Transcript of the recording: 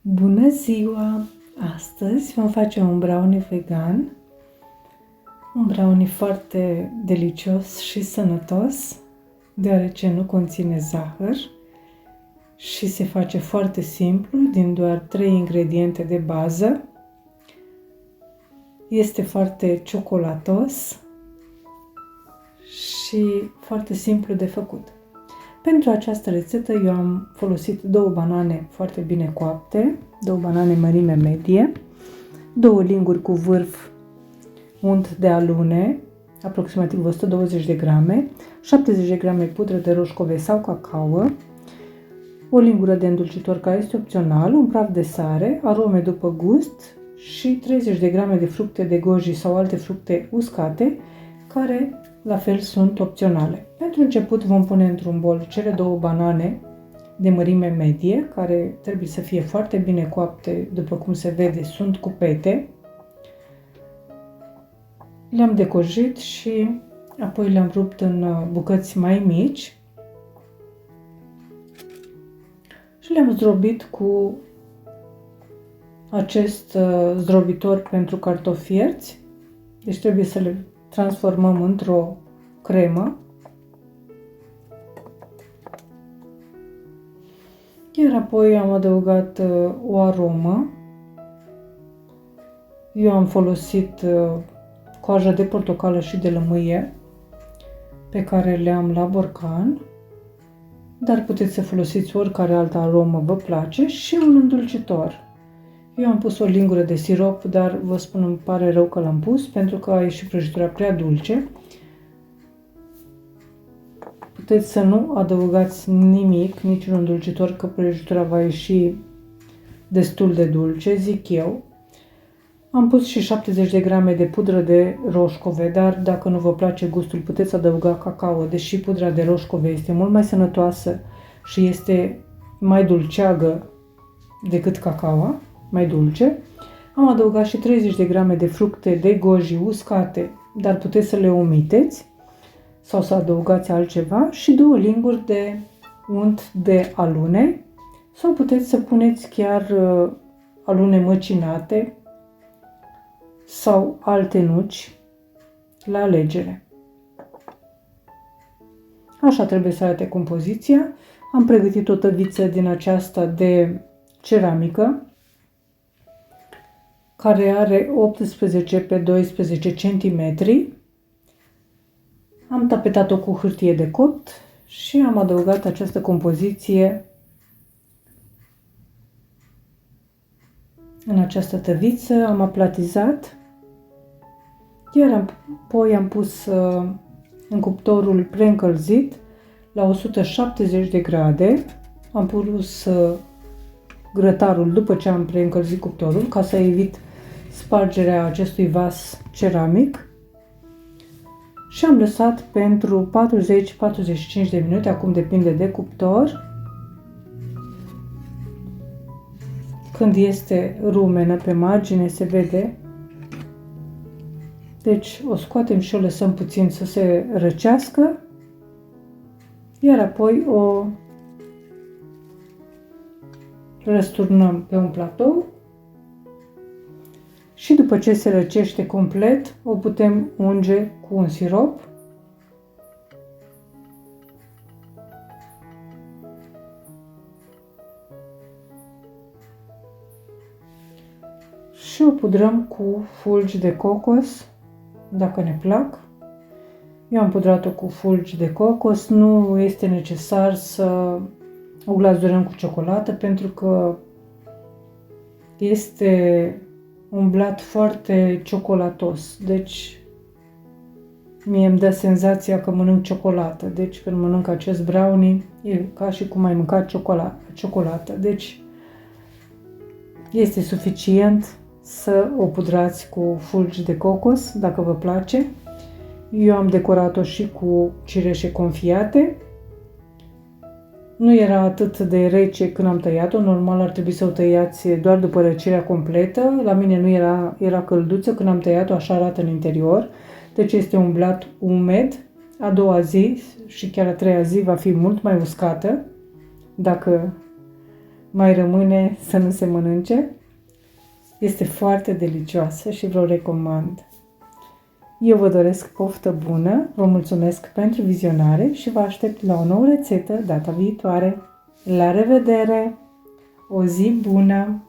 Bună ziua! Astăzi vom face un brownie vegan, un brownie foarte delicios și sănătos, deoarece nu conține zahăr și se face foarte simplu, din doar 3 ingrediente de bază. Este foarte ciocolatos și foarte simplu de făcut. Pentru această rețetă eu am folosit 2 banane foarte bine coapte, 2 banane mărime medie, 2 linguri cu vârf unt de alune, aproximativ 120 de grame, 70 de grame pudră de roșcove sau cacao, o lingură de îndulcitor care este opțional, un praf de sare, arome după gust și 30 de grame de fructe de goji sau alte fructe uscate, care la fel sunt opționale. Pentru început vom pune într-un bol cele 2 banane de mărime medie, care trebuie să fie foarte bine coapte, după cum se vede, sunt cupete. Le-am decojit și apoi le-am rupt în bucăți mai mici și le-am zdrobit cu acest zdrobitor pentru cartofi fierți. Deci trebuie să le transformăm într-o cremă. Iar apoi am adăugat o aromă. Eu am folosit coajă de portocală și de lămâie pe care le-am la borcan, dar puteți să folosiți oricare altă aromă vă place și un îndulcitor. Eu am pus o lingură de sirop, dar vă spun, îmi pare rău că l-am pus pentru că a ieșit prăjitura prea dulce. Puteți să nu adăugați nimic, niciun îndulcitor, că prăjitura va ieși destul de dulce, zic eu. Am pus și 70 de grame de pudră de roșcove, dar dacă nu vă place gustul puteți adăuga cacao, deși pudra de roșcove este mult mai sănătoasă și este mai dulceagă decât cacao, mai dulce. Am adăugat și 30 de grame de fructe de goji uscate, dar puteți să le omiteți sau să adăugați altceva, și 2 linguri de unt de alune, sau puteți să puneți chiar alune măcinate sau alte nuci la alegere. Așa trebuie să arate compoziția. Am pregătit o tăviță din aceasta de ceramică care are 18 pe 12 cm. Am tapetat-o cu hârtie de copt și am adăugat această compoziție în această tăviță, am aplatizat, iar apoi am pus în cuptorul preîncălzit la 170 de grade. Am pus grătarul după ce am preîncălzit cuptorul, ca să evit spargerea acestui vas ceramic, și am lăsat pentru 40-45 de minute, acum depinde de cuptor. Când este rumenă pe margine se vede, deci o scoatem și o lăsăm puțin să se răcească, iar apoi o răsturnăm pe un platou și după ce se răcește complet o putem unge cu un sirop. Și o pudrăm cu fulgi de cocos, dacă ne plac. Eu am pudrat-o cu fulgi de cocos, nu este necesar să o glazurăm cu ciocolată, pentru că este un blat foarte ciocolatos, deci mie îmi dă senzația că mănânc ciocolată. Deci când mănânc acest brownie e ca și cum ai mâncat ciocolată. Deci este suficient să o pudrați cu fulgi de cocos, dacă vă place. Eu am decorat-o și cu cireșe confiate. Nu era atât de rece când am tăiat-o, normal ar trebui să o tăiați doar după răcirea completă. La mine nu era călduță când am tăiat-o, așa arată în interior. Deci este un blat umed. A doua zi și chiar a treia zi va fi mult mai uscată, dacă mai rămâne să nu se mănânce. Este foarte delicioasă și vă o recomand. Eu vă doresc poftă bună, vă mulțumesc pentru vizionare și vă aștept la o nouă rețetă data viitoare. La revedere! O zi bună!